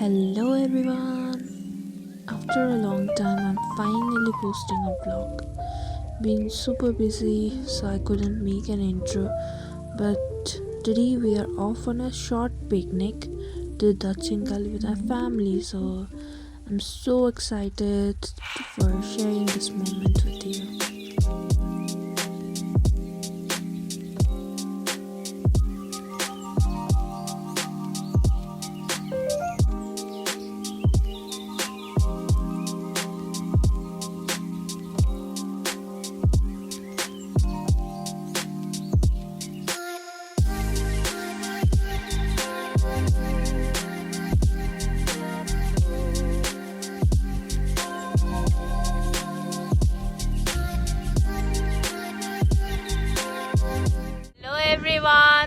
Hello everyone! After a long time, I'm finally posting a vlog. Been super busy, so I couldn't make an intro. But today we are off on a short picnic to Dachingali with our family, so I'm so excited for sharing this moment with you.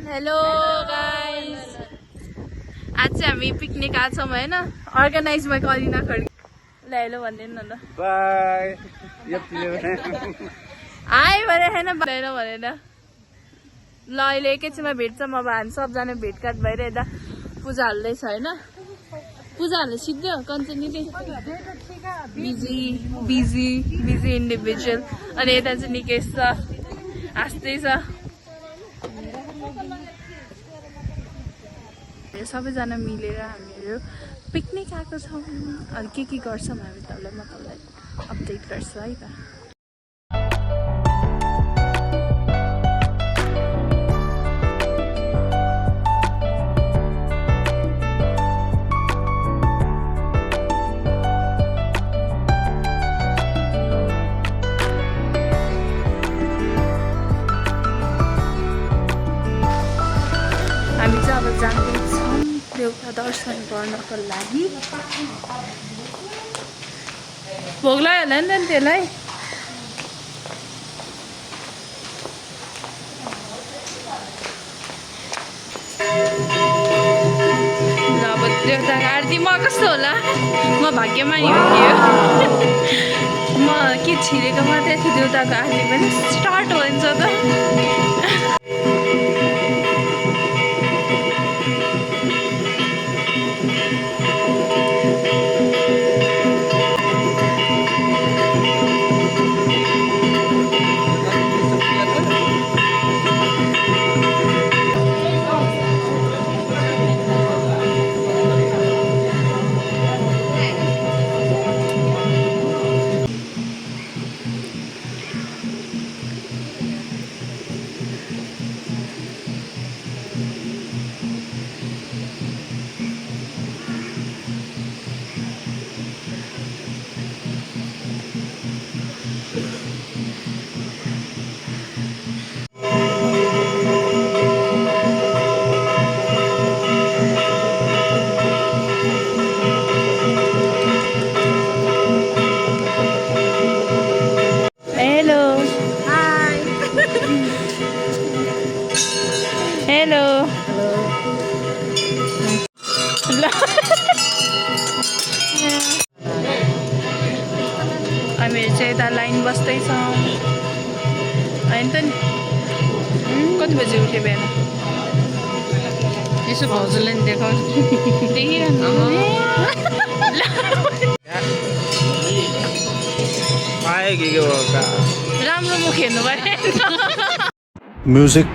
Hello guys, आज चाहिँ हामी picnic आएको छौँ होइन, organise by Kalina Khadki. ल hello भनिदिनु न ल। बाई आए भने होइन भनेर भनेर ल अहिले एकैछिनमा भेट्छौँ। अब हामी सबजना भेटघाट भइरहेदा पूजा हाल्दैछ होइन, पूजा हाल्दै सिद्धो कञ्चनीले बिजी बिजी बिजी इन्डिभिजुअल। अनि यता चाहिँ निकेश छ, हाँस्दै छ। सबैजना मिलेर हामीहरू पिकनिक आएको छौँ। अनि के गर्छौँ हामी म तपाईँलाई अपडेट गर्छु है त। हामी चाहिँ अब जाँदैछौँ देउता दर्शन गर्नको लागि। भोग लाग्यो होला नि त त्यसलाई। अब देउताको आरती म कस्तो होला, म भाग्यमानी हो कि म के छिरेको मात्रै थियो। देउताको आरती पनि स्टार्ट हुन्छ त। हेलो हामीहरू चाहिँ यता लाइन बस्दैछौँ होइन त नि। कति बजी उठ्यो बिहान? यसो भाउजूलाई नि देखाउँछु। देखिरहनु राम्रो मुख हेर्नु भयो। म्युजिक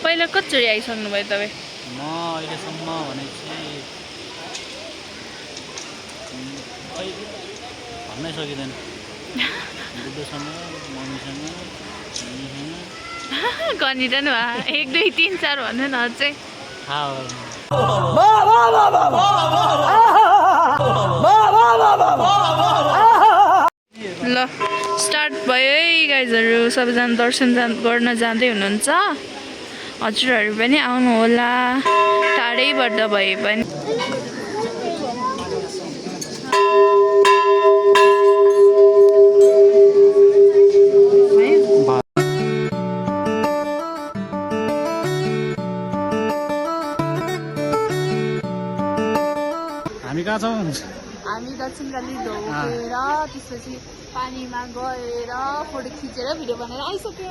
पहिला कतिचोटि आइसक्नु भयो तपाईँ? म अहिलेसम्म भनेपछि भन्नै सकिँदैन। बुद्धसँग, मम्मीसँग, गनिरहनु भयो। 1 2 3 4 भन्नु न अझै। ल ल स्टार्ट भयो है गाइजहरू सबैजना दर्शन गर्न जाँदै हुनुहुन्छ हजुरहरू पनि आउनु होला टाढैबाट भए पनि हामी कहाँ छौँ हामी दक्षिणकाली ढोकेर त्यसपछि पानीमा गएर फोटो खिचेर भिडियो बनाएर आइसक्यो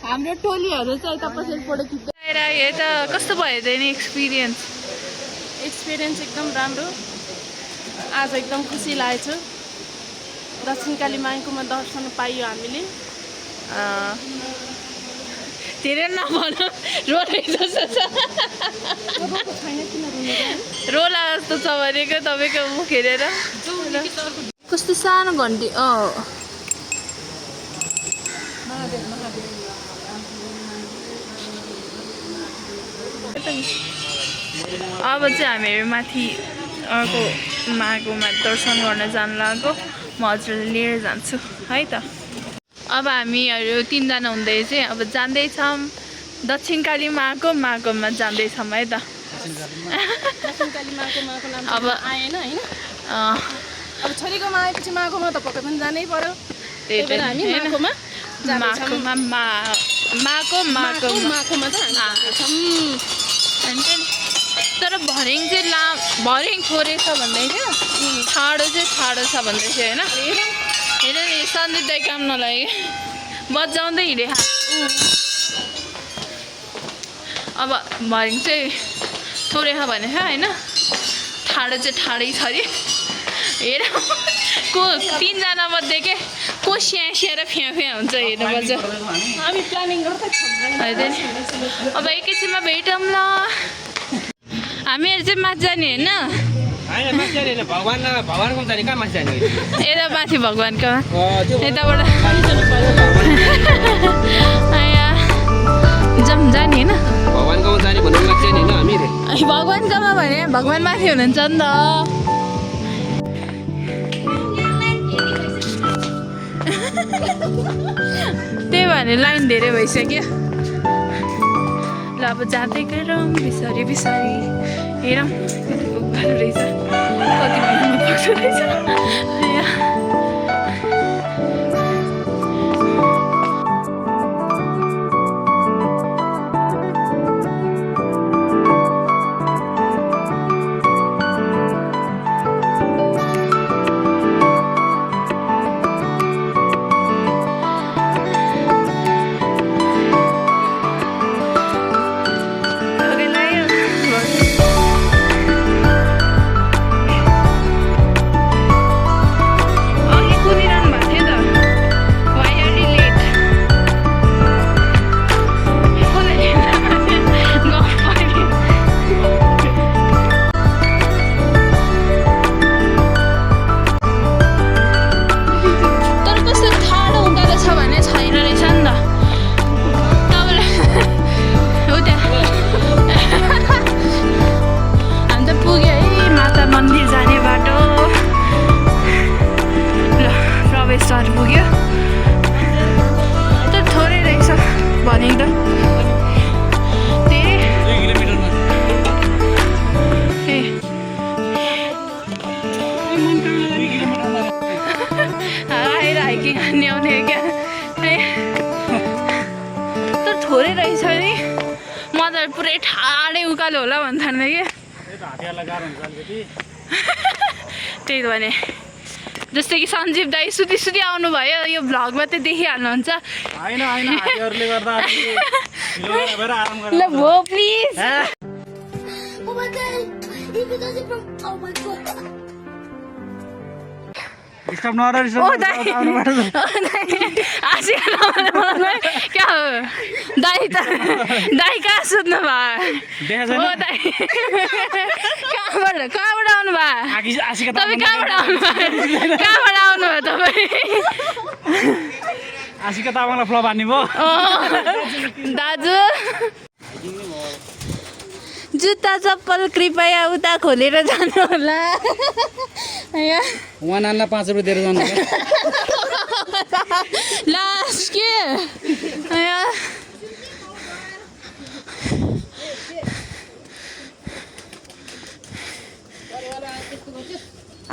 हाम्रो टोलीहरू चाहिँ यता पछि फोटो खिचेर यता कस्तो भयो त नि एक्सपिरियन्स एकदम राम्रो आज एकदम खुसी लागेको छु दक्षिणकाली माईकोमा दर्शन पाइयो हामीले धेरै नभन रोले जस्तो छ रोला जस्तो छ भनेको तपाईँको मुख हेरेर कस्तो सानो घन्टी अब चाहिँ हामीहरू माथि अर्को माघोमा दर्शन गर्न जानु लाग्यो म हजुरलाई लिएर जान्छु है त अब हामीहरू 3 जना हुँदै चाहिँ अब जाँदैछौँ दक्षिणकाली माघोमा जाँदैछौँ है त दक्षिणकाली माको नाम अब आएन हैन अब छोरीकोमा आएपछि माघोमा त पक्कै पनि जानै पर्यो त्यही भएर हामी माघोमा माघोमा चाहिँ हामी तर भर्याङ चाहिँ भर्याङ थोरै छ भन्दै थियो ठाडो चाहिँ ठाडो छ भन्दै थियो होइन हेर नि सन्दीप दाइ काम नलागे बजाउँदै हिँडे अब भर्याङ चाहिँ थोरै छ भने होइन ठाडो चाहिँ ठाडै छ अरे हेर को 3 जना मध्ये के को स्यास्या र फ्याफ्या हुन्छ हेर्नुपर्छ हामी प्लानिङ गर्दै अब एकैछिनमा भेटौँ ल हामीहरू चाहिँ माथि जाने होइन यता माथि भगवान्को यताबाट जाऊँ जाने होइन भगवान्कोमा भने भगवान् माथि हुनुहुन्छ नि त त्यही भने लाइन धेरै भइसक्यो ल अब जाँदै गरौँ बिस्तारै बिस्तारै हेरौँ कति पुग्दो रहेछ कति मिनटमा पुग्दो रहेछ थोरै रहेछ नि म त पुरै ठाडै उकालो होला भन्थ्यो कि त्यही त भने जस्तै कि सञ्जीव दाई सुती सुती आउनुभयो यो भ्लगमा त देखिहाल्नुहुन्छ ल भो प्लिज डिस्टर्ब नगर क्या हो दाई त दाई कहाँ सुत्नु भयो हो दाई कहाँबाट आउनु भयो तपाईँ कहाँबाट आउनु भयो तपाईँ आशिका तामाङलाई फ्लप हान्ने भयो दाजु जुत्ता चप्पल कृपया उता खोलेर जानु होला उहाँ नानीलाई 5 रुपियाँ दिएर जानु लास्ट के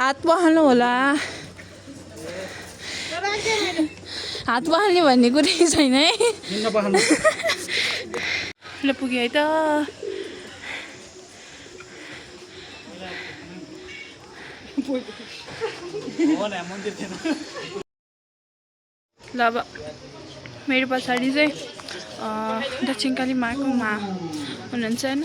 हात पखाल्नु होला हात पखाल्ने भन्ने कुरै छैन है ल पुग्यो है त ल अब मेरो पछाडि चाहिँ दक्षिणकाली माको मा हुनुहुन्छ होइन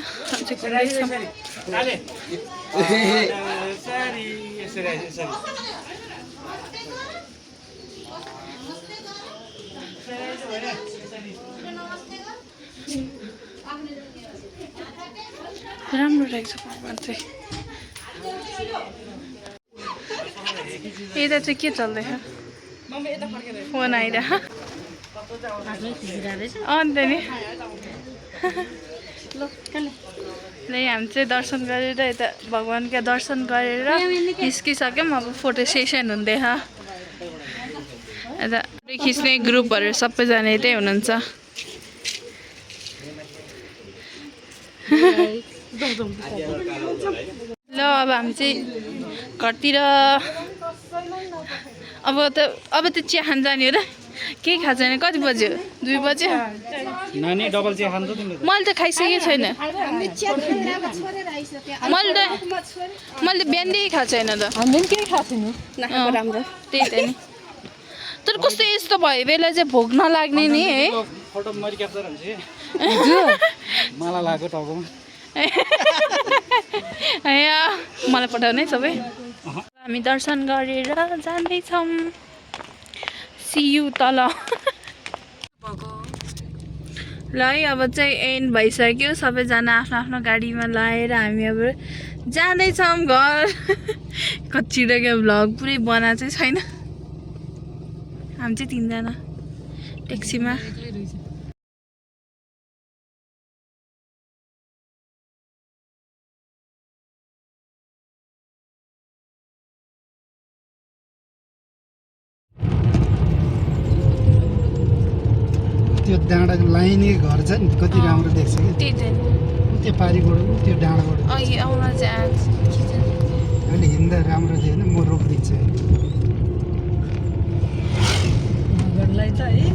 राम्रो रहेछ भगवान् चाहिँ यता चाहिँ के चल्दैछ फोन आइरह अन्त नि ल हामी चाहिँ दर्शन गरेर यता भगवान्का दर्शन गरेर निस्किसक्यौँ अब फोटो सेसन हुँदैछ यता खिच्ने ग्रुपहरू सबैजना यतै हुनुहुन्छ ल अब हामी चाहिँ घरतिर अब त चिया खान जाने हो र केही खाएको छैन कति बज्यो 2 बज्यो नानी डबल चिया खान्छ तिमीले मैले त खाइसकेको छैन मैले त बिहानदेखि खाएको छैन त हामीले केही खाएको छैन राम्रो त्यही त नि तर कस्तो यस्तो भयो बेला चाहिँ भोक नलाग्ने नि है फोटो मैले क्याप्चर हुन्छ मलाई लाग्यो टाउकोमा मलाई पठाउने सबै हामी दर्शन गरेर जाँदैछौँ सियु तल ल है अब चाहिँ एन्ड भइसक्यो सबैजना आफ्नो आफ्नो गाडीमा लाएर हामी अब जाँदैछौँ घर कच्चिरहेको भ्लग पुरै बना चाहिँ छैन हामी चाहिँ 3 जना ट्याक्सीमा त्यो डाँडा लाइने घर छ नि कति राम्रो देख्छ कि त्यही त त्यो पारिबाट त्यो डाँडाबाट अघि आउन चाहिँ अहिले हिँड्दा राम्रो थियो होइन म रोकिदिन्छु गर्नलाई त है